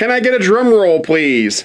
Can I get a drum roll, please?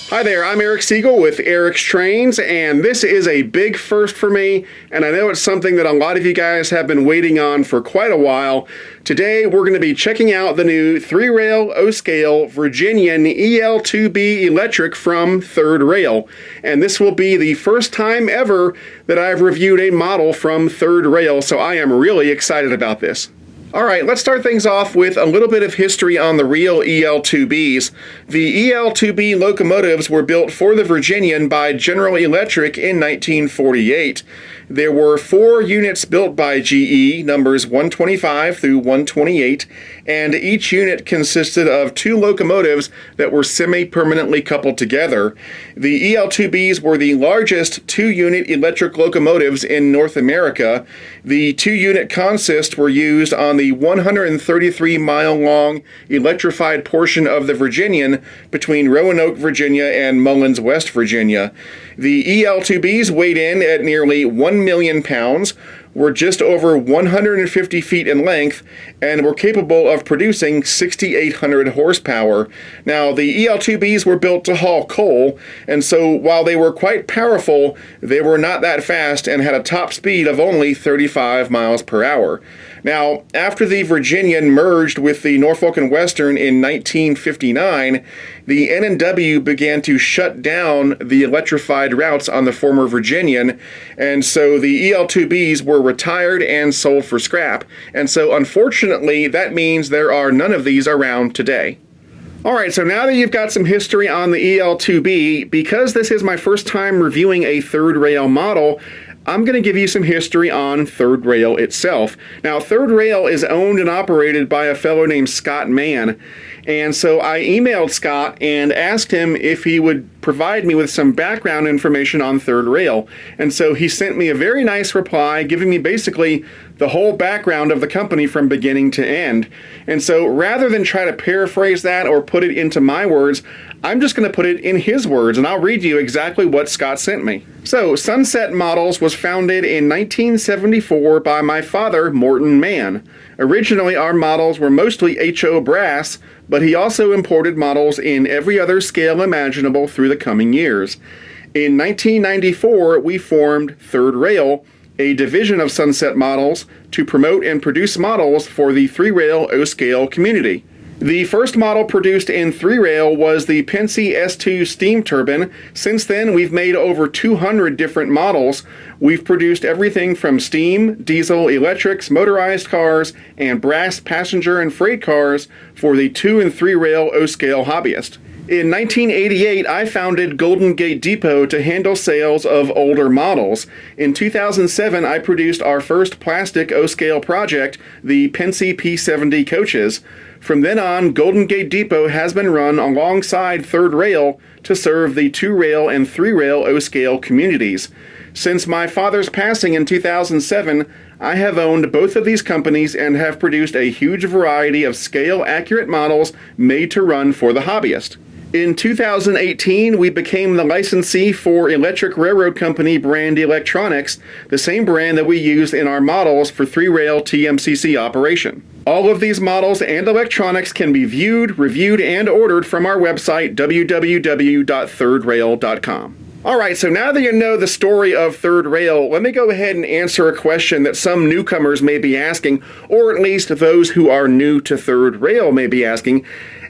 Hi there, I'm Eric Siegel with Eric's Trains, and this is a big first for me, and I know it's something that a lot of you guys have been waiting on for quite a while. Today, we're going to be checking out the new 3-rail O-scale Virginian EL-2B electric from Third Rail, and this will be the first time ever that I've reviewed a model from Third Rail, so I am really excited about this. All right, let's start things off with a little bit of history on the real EL-2Bs. The EL-2B locomotives were built for the Virginian by General Electric in 1948. There were 4 units built by GE, numbers 125 through 128, and each unit consisted of 2 locomotives that were semi-permanently coupled together. The EL-2Bs were the largest 2-unit electric locomotives in North America. The 2-unit consists were used on the 133-mile-long electrified portion of the Virginian between Roanoke, Virginia and Mullins, West Virginia. The EL-2Bs weighed in at nearly 1 million pounds, were just over 150 feet in length, and were capable of producing 6,800 horsepower. Now, the EL-2Bs were built to haul coal, and so while they were quite powerful, they were not that fast and had a top speed of only 35 miles per hour. Now, after the Virginian merged with the Norfolk and Western in 1959, the N&W began to shut down the electrified routes on the former Virginian, and so the EL-2Bs were retired and sold for scrap. And so, unfortunately, that means there are none of these around today. All right, so now that you've got some history on the EL-2B, because this is my first time reviewing a Third Rail model, I'm going to give you some history on Third Rail itself. Now, Third Rail is owned and operated by a fellow named Scott Mann, and so I emailed Scott and asked him if he would provide me with some background information on Third Rail. And so he sent me a very nice reply, giving me basically the whole background of the company from beginning to end. And so rather than try to paraphrase that or put it into my words, I'm just going to put it in his words, and I'll read you exactly what Scott sent me. So, Sunset Models was founded in 1974 by my father, Morton Mann. Originally, our models were mostly HO brass, but he also imported models in every other scale imaginable through the coming years. In 1994, we formed Third Rail, a division of Sunset Models, to promote and produce models for the 3-rail O-scale community. The first model produced in 3-rail was the Pennsy S2 steam turbine. Since then, we've made over 200 different models. We've produced everything from steam, diesel, electrics, motorized cars, and brass passenger and freight cars for the 2- and 3-rail O-scale hobbyist. In 1988, I founded Golden Gate Depot to handle sales of older models. In 2007, I produced our first plastic O-scale project, the Pennsy P70 coaches. From then on, Golden Gate Depot has been run alongside Third Rail to serve the 2-rail and 3-rail O-scale communities. Since my father's passing in 2007, I have owned both of these companies and have produced a huge variety of scale-accurate models made to run for the hobbyist. In 2018, we became the licensee for Electric Railroad Company brand electronics, the same brand that we use in our models for 3-rail TMCC operation. All of these models and electronics can be viewed, reviewed, and ordered from our website, www.thirdrail.com. All right, so now that you know the story of Third Rail, let me go ahead and answer a question that some newcomers may be asking, or at least those who are new to Third Rail may be asking,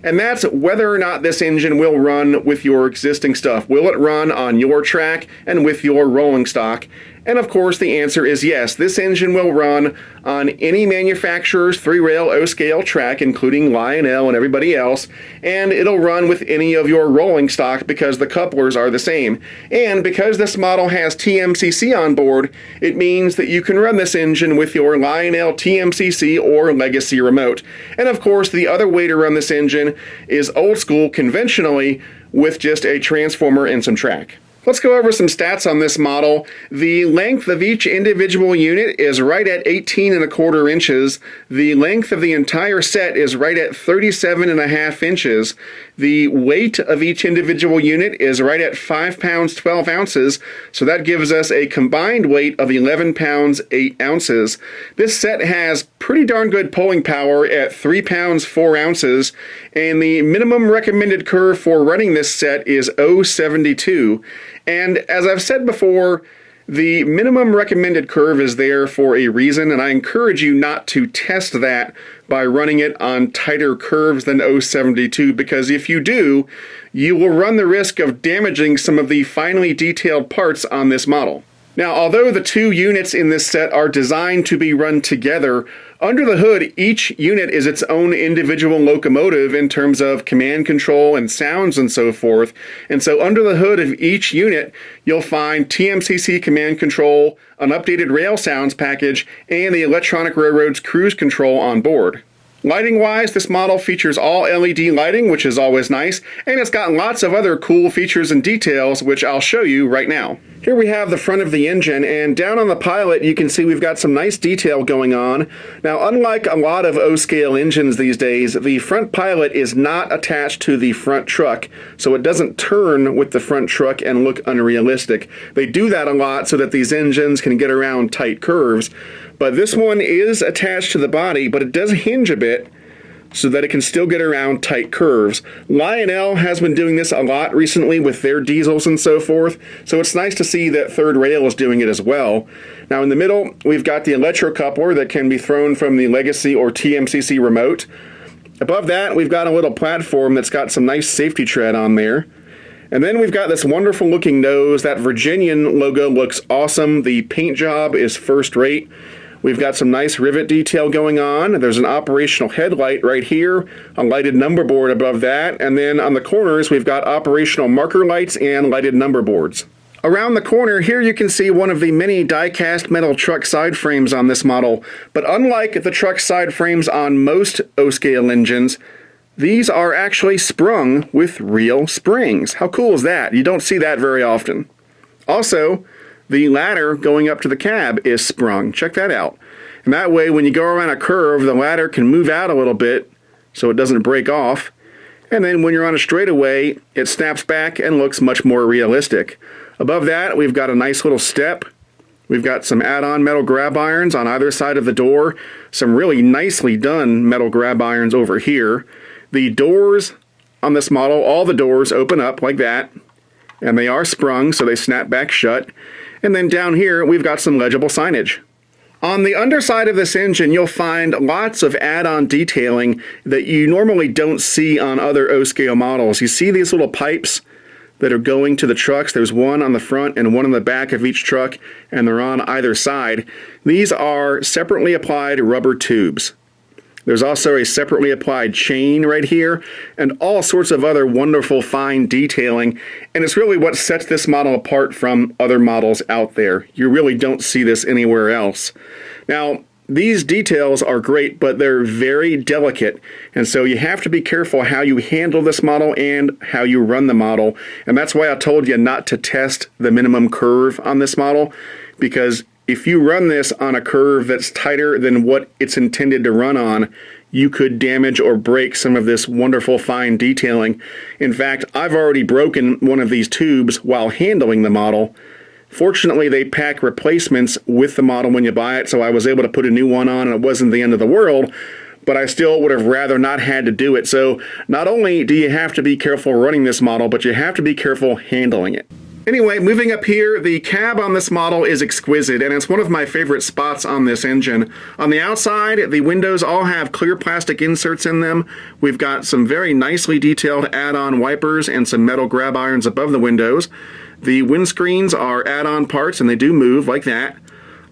and that's whether or not this engine will run with your existing stuff. Will it run on your track and with your rolling stock? And of course, the answer is yes. This engine will run on any manufacturer's 3-rail O-scale track, including Lionel and everybody else, and it'll run with any of your rolling stock because the couplers are the same. And because this model has TMCC on board, it means that you can run this engine with your Lionel TMCC or Legacy remote. And of course, the other way to run this engine is old school conventionally with just a transformer and some track. Let's go over some stats on this model. The length of each individual unit is right at 18¼ inches. The length of the entire set is right at 37½ inches. The weight of each individual unit is right at 5 pounds 12 ounces, so that gives us a combined weight of 11 pounds 8 ounces. This set has pretty darn good pulling power at 3 pounds 4 ounces, and the minimum recommended curve for running this set is 0.72. And as I've said before, the minimum recommended curve is there for a reason, and I encourage you not to test that by running it on tighter curves than 0.72, because if you do, you will run the risk of damaging some of the finely detailed parts on this model. Now, although the two units in this set are designed to be run together, under the hood, each unit is its own individual locomotive in terms of command control and sounds and so forth. And so under the hood of each unit, you'll find TMCC command control, an updated rail sounds package, and the Electronic Railroad's cruise control on board. Lighting-wise, this model features all LED lighting, which is always nice, and it's got lots of other cool features and details, which I'll show you right now. Here we have the front of the engine, and down on the pilot you can see we've got some nice detail going on. Now, unlike a lot of O-scale engines these days, the front pilot is not attached to the front truck, so it doesn't turn with the front truck and look unrealistic. They do that a lot so that these engines can get around tight curves, but this one is attached to the body, but it does hinge a bit so that it can still get around tight curves. Lionel has been doing this a lot recently with their diesels and so forth, so it's nice to see that Third Rail is doing it as well. Now in the middle, we've got the electrocoupler that can be thrown from the Legacy or TMCC remote. Above that, we've got a little platform that's got some nice safety tread on there. And then we've got this wonderful looking nose. That Virginian logo looks awesome. The paint job is first rate. We've got some nice rivet detail going on. There's an operational headlight right here, a lighted number board above that, and then on the corners we've got operational marker lights and lighted number boards. Around the corner here you can see one of the many die-cast metal truck side frames on this model, but unlike the truck side frames on most O-scale engines, these are actually sprung with real springs. How cool is that? You don't see that very often. Also, the ladder going up to the cab is sprung. Check that out. And that way, when you go around a curve, the ladder can move out a little bit so it doesn't break off. And then when you're on a straightaway, it snaps back and looks much more realistic. Above that, we've got a nice little step. We've got some add-on metal grab irons on either side of the door. Some really nicely done metal grab irons over here. The doors on this model, all the doors open up like that. And they are sprung, so they snap back shut. And then down here, we've got some legible signage. On the underside of this engine, you'll find lots of add-on detailing that you normally don't see on other O-scale models. You see these little pipes that are going to the trucks. There's one on the front and one on the back of each truck, and they're on either side. These are separately applied rubber tubes. There's also a separately applied chain right here, and all sorts of other wonderful fine detailing, and it's really what sets this model apart from other models out there. You really don't see this anywhere else. Now, these details are great, but they're very delicate, and so you have to be careful how you handle this model and how you run the model, and that's why I told you not to test the minimum curve on this model, because if you run this on a curve that's tighter than what it's intended to run on, you could damage or break some of this wonderful fine detailing. In fact, I've already broken one of these tubes while handling the model. Fortunately, they pack replacements with the model when you buy it, so I was able to put a new one on and it wasn't the end of the world, but I still would have rather not had to do it. So not only do you have to be careful running this model, but you have to be careful handling it. Anyway, moving up here, the cab on this model is exquisite, and it's one of my favorite spots on this engine. On the outside, the windows all have clear plastic inserts in them. We've got some very nicely detailed add-on wipers and some metal grab irons above the windows. The windscreens are add-on parts, and they do move like that.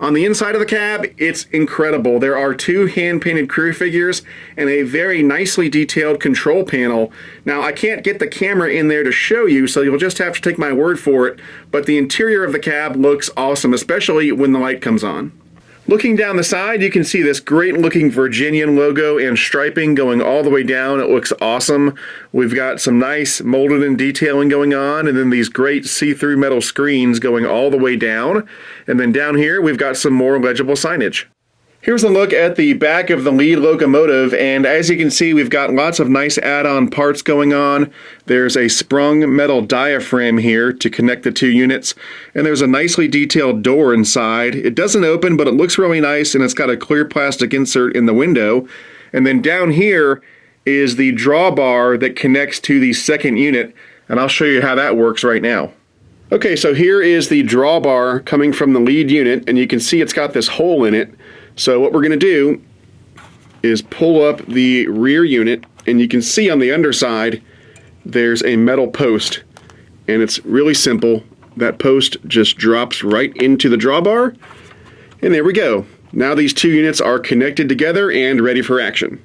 On the inside of the cab, it's incredible. There are two hand-painted crew figures and a very nicely detailed control panel. Now, I can't get the camera in there to show you, so you'll just have to take my word for it, but the interior of the cab looks awesome, especially when the light comes on. Looking down the side, you can see this great looking Virginian logo and striping going all the way down. It looks awesome. We've got some nice molded in detailing going on, and then these great see-through metal screens going all the way down. And then down here, we've got some more legible signage. Here's a look at the back of the lead locomotive, and as you can see, we've got lots of nice add-on parts going on. There's a sprung metal diaphragm here to connect the two units, and there's a nicely detailed door inside. It doesn't open, but it looks really nice, and it's got a clear plastic insert in the window. And then down here is the drawbar that connects to the second unit, and I'll show you how that works right now. Okay, so here is the drawbar coming from the lead unit, and you can see it's got this hole in it. So what we're going to do is pull up the rear unit, and you can see on the underside there's a metal post, and it's really simple. That post just drops right into the drawbar, and there we go. Now these two units are connected together and ready for action.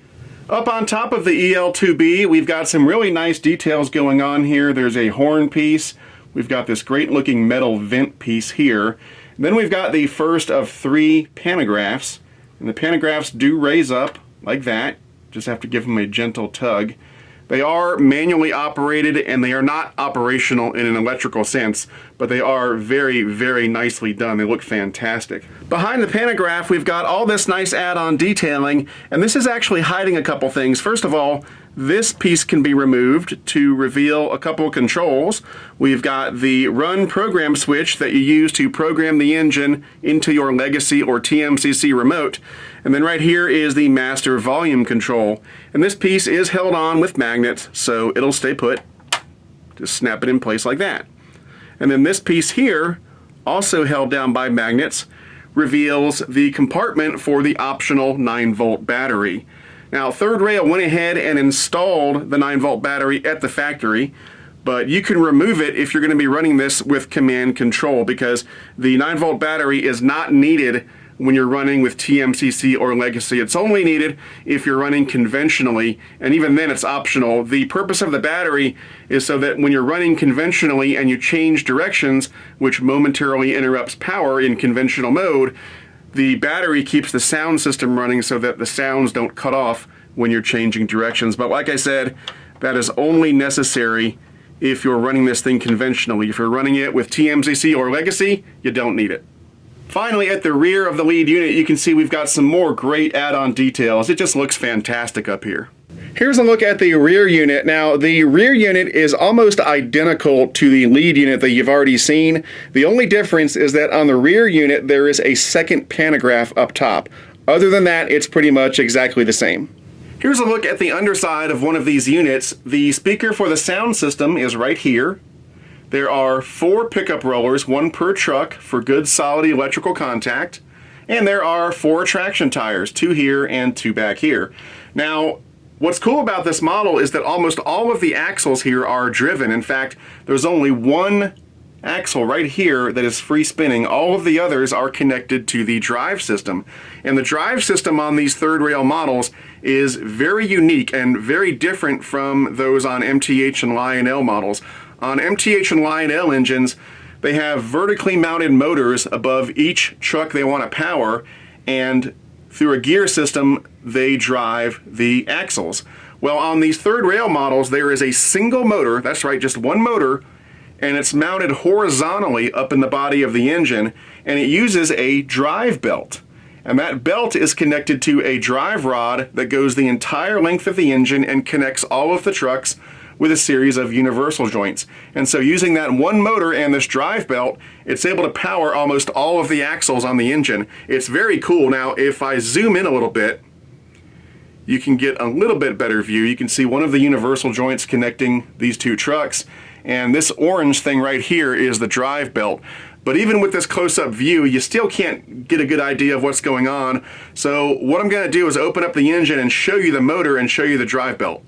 Up on top of the EL-2B, we've got some really nice details going on here. There's a horn piece. We've got this great looking metal vent piece here. Then we've got the first of 3 pantographs, and the pantographs do raise up like that. Just have to give them a gentle tug. They are manually operated, and they are not operational in an electrical sense, but they are very, very nicely done. They look fantastic. Behind the pantograph, we've got all this nice add-on detailing, and this is actually hiding a couple things. First of all, this piece can be removed to reveal a couple controls. We've got the run program switch that you use to program the engine into your legacy or TMCC remote. And then right here is the master volume control. And this piece is held on with magnets, so it'll stay put. Just snap it in place like that. And then this piece here, also held down by magnets, reveals the compartment for the optional 9-volt battery. Now, Third Rail went ahead and installed the 9-volt battery at the factory, but you can remove it if you're going to be running this with command control, because the 9-volt battery is not needed when you're running with TMCC or Legacy. It's only needed if you're running conventionally, and even then it's optional. The purpose of the battery is so that when you're running conventionally and you change directions, which momentarily interrupts power in conventional mode, the battery keeps the sound system running so that the sounds don't cut off when you're changing directions. But like I said, that is only necessary if you're running this thing conventionally. If you're running it with TMCC or Legacy, you don't need it. Finally, at the rear of the lead unit, you can see we've got some more great add-on details. It just looks fantastic up here. Here's a look at the rear unit. Now, the rear unit is almost identical to the lead unit that you've already seen. The only difference is that on the rear unit, there is a second pantograph up top. Other than that, it's pretty much exactly the same. Here's a look at the underside of one of these units. The speaker for the sound system is right here. There are 4 pickup rollers, 1 per truck for good solid electrical contact. And there are 4 traction tires, 2 here and 2 back here. Now, what's cool about this model is that almost all of the axles here are driven. In fact, there's only 1 axle right here that is free spinning. All of the others are connected to the drive system. And the drive system on these Third Rail models is very unique and very different from those on MTH and Lionel models. On MTH and Lionel engines, they have vertically mounted motors above each truck they want to power, and through a gear system, they drive the axles. Well, on these Third Rail models, there is a single motor, that's right, just 1 motor, and it's mounted horizontally up in the body of the engine, and it uses a drive belt. And that belt is connected to a drive rod that goes the entire length of the engine and connects all of the trucks with a series of universal joints. And so using that 1 motor and this drive belt, it's able to power almost all of the axles on the engine. It's very cool. Now, if I zoom in a little bit, you can get a little bit better view. You can see one of the universal joints connecting these 2 trucks, and this orange thing right here is the drive belt. But even with this close-up view, you still can't get a good idea of what's going on. So what I'm going to do is open up the engine and show you the motor and show you the drive belt.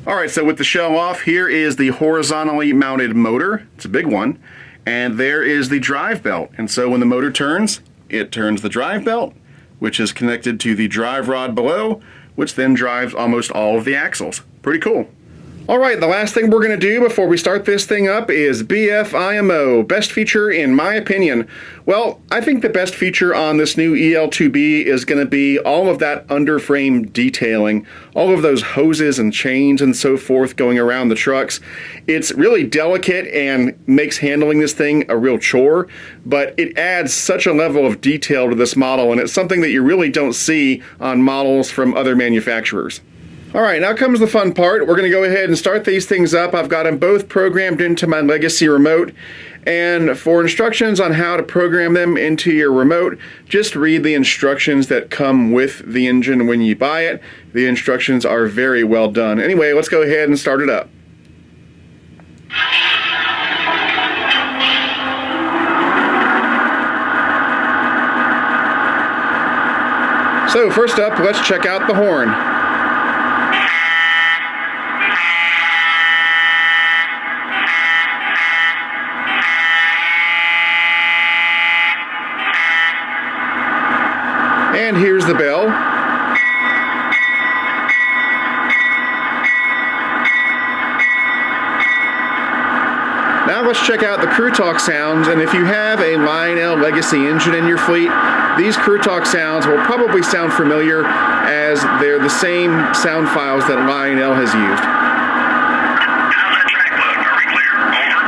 Alright, so with the shell off, here is the horizontally mounted motor. It's a big one. And there is the drive belt. And so when the motor turns, it turns the drive belt, which is connected to the drive rod below, which then drives almost all of the axles. Pretty cool. All right, the last thing we're going to do before we start this thing up is BFIMO, best feature in my opinion. Well, I think the best feature on this new EL-2B is going to be all of that underframe detailing, all of those hoses and chains and so forth going around the trucks. It's really delicate and makes handling this thing a real chore, but it adds such a level of detail to this model, and it's something that you really don't see on models from other manufacturers. All right, now comes the fun part. We're going to go ahead and start these things up. I've got them both programmed into my Legacy remote. And for instructions on how to program them into your remote, just read the instructions that come with the engine when you buy it. The instructions are very well done. Anyway, let's go ahead and start it up. So first up, let's check out the horn. And here's the bell. Now let's check out the Crew Talk sounds, and if you have a Lionel Legacy engine in your fleet, these Crew Talk sounds will probably sound familiar as they're the same sound files that Lionel has used. How's that track look? Are we clear? Over.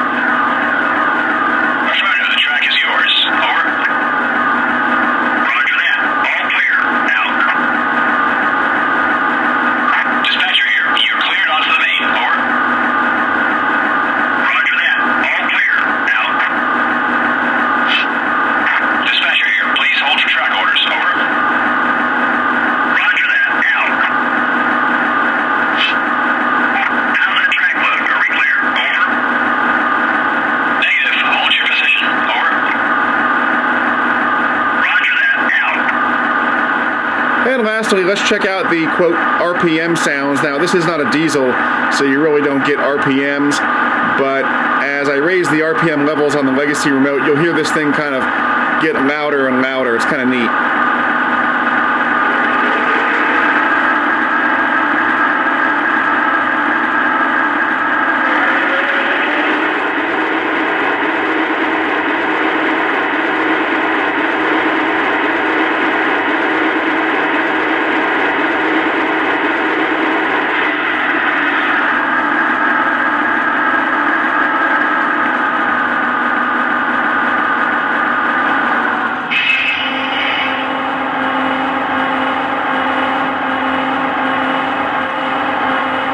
Affirmative, the track is yours. Over. Roger that. All clear. Out. Dispatcher here. You're cleared onto the main. Over. Roger that. All clear. Out. Dispatcher here. Please hold for track orders. Over. Roger that. Out. How's that track look? Are we clear? Over. Negative. Hold your position. Over. Roger that. Out. And lastly, let's check out the, quote, RPM sounds. Now, this is not a diesel, so you really don't get RPMs, but as I raise the RPM levels on the Legacy remote, you'll hear this thing kind of get louder and louder. It's kind of neat.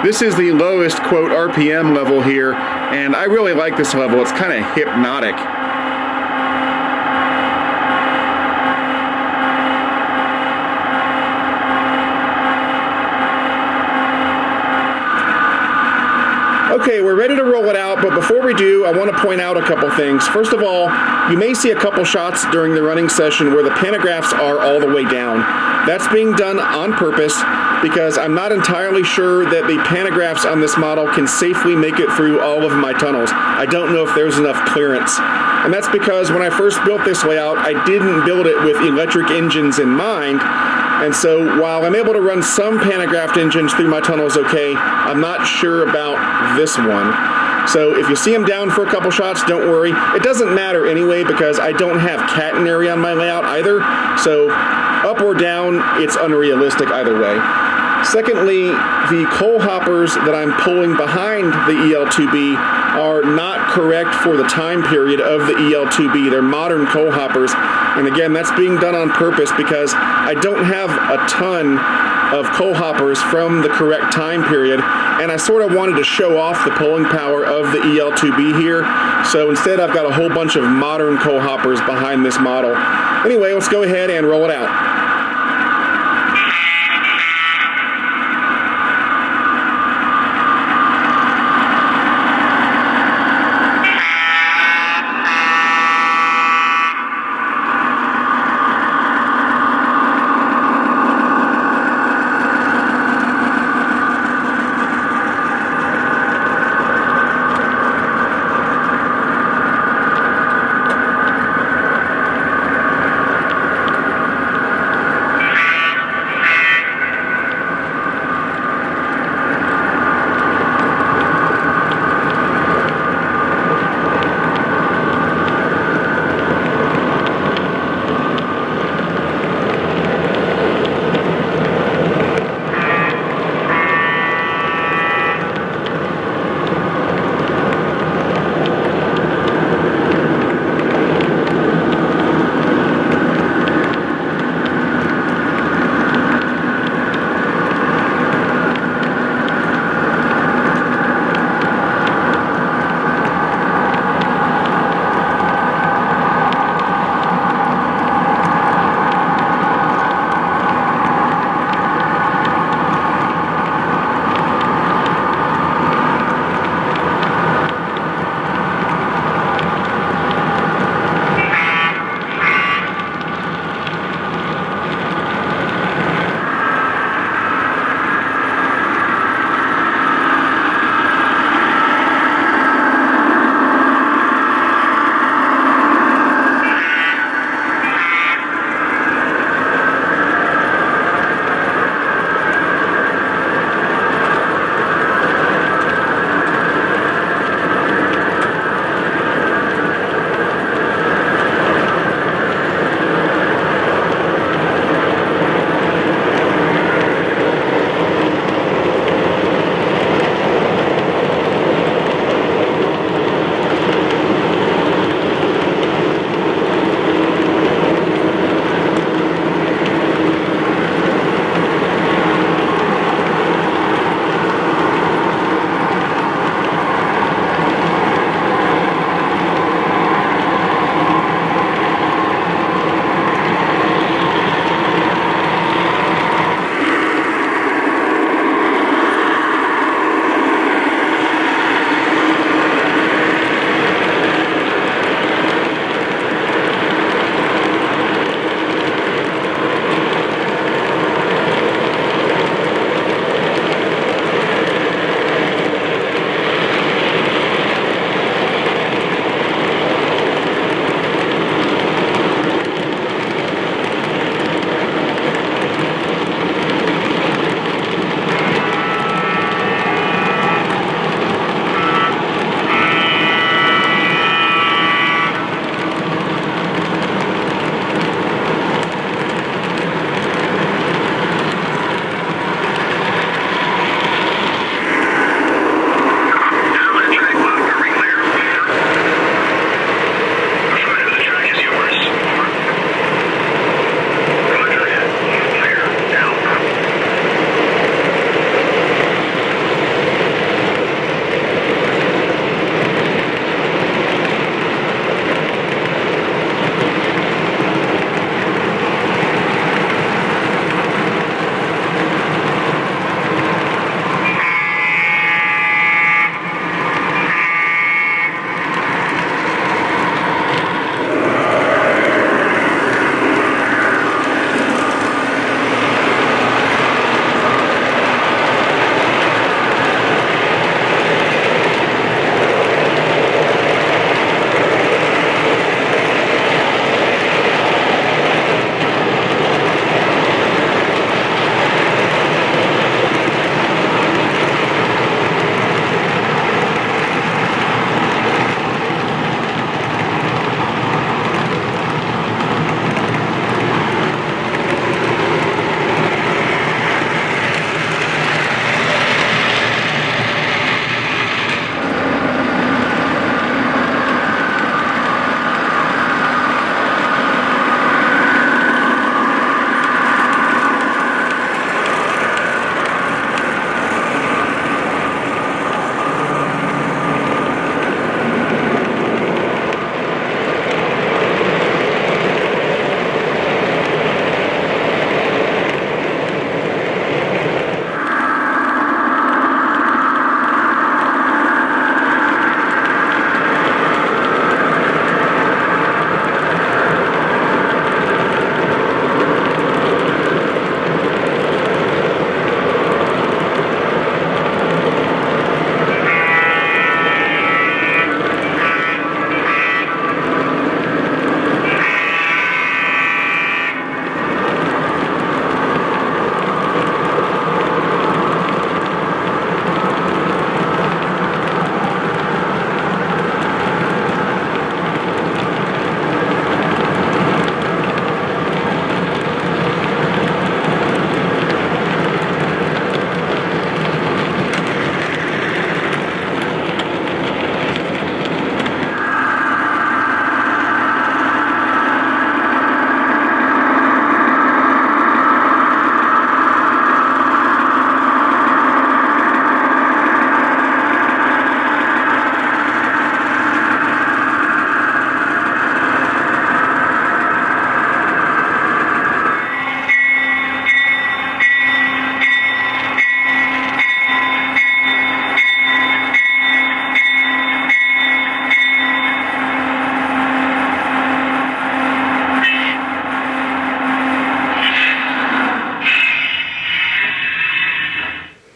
This is the lowest, quote, RPM level here, and I really like this level. It's kind of hypnotic. Okay, we're ready to roll it out, but before we do, I want to point out a couple things. First of all, you may see a couple shots during the running session where the pantographs are all the way down. That's being done on purpose because I'm not entirely sure that the pantographs on this model can safely make it through all of my tunnels. I don't know if there's enough clearance. And that's because when I first built this layout, I didn't build it with electric engines in mind. And so while I'm able to run some pantographed engines through my tunnels okay, I'm not sure about this one. So if you see them down for a couple shots, don't worry. It doesn't matter anyway because I don't have catenary on my layout either. So up or down, it's unrealistic either way. Secondly, the coal hoppers that I'm pulling behind the EL-2B are not correct for the time period of the EL-2B. They're modern coal hoppers. And again, that's being done on purpose because I don't have a ton of coal hoppers from the correct time period. And I sort of wanted to show off the pulling power of the EL-2B here. So instead, I've got a whole bunch of modern coal hoppers behind this model. Anyway, let's go ahead and roll it out.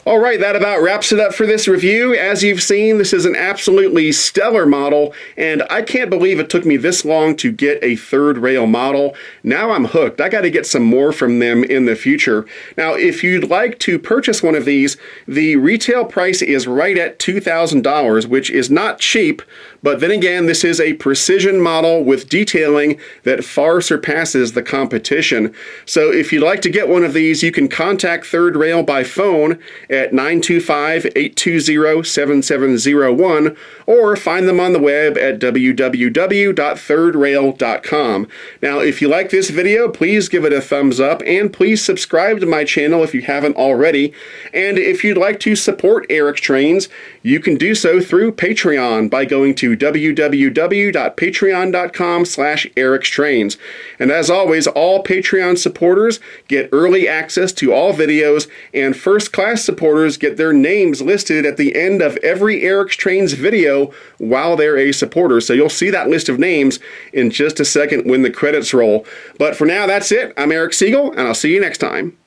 All right, that about wraps it up for this review. As you've seen, this is an absolutely stellar model, and I can't believe it took me this long to get a third rail model. Now I'm hooked. I got to get some more from them in the future. Now, if you'd like to purchase one of these, the retail price is right at $2,000, which is not cheap, but then again, this is a precision model with detailing that far surpasses the competition. So if you'd like to get one of these, you can contact Third Rail by phone at 925-820-7701 or find them on the web at www.thirdrail.com. Now, if you like this video, please give it a thumbs up and please subscribe to my channel if you haven't already. And if you'd like to support Eric's Trains, you can do so through Patreon by going to www.patreon.com/ericstrains. And as always, all Patreon supporters get early access to all videos, and first-class supporters get their names listed at the end of every Eric's Trains video while they're a supporter. So you'll see that list of names in just a second when the credits roll. But for now, that's it. I'm Eric Siegel, and I'll see you next time.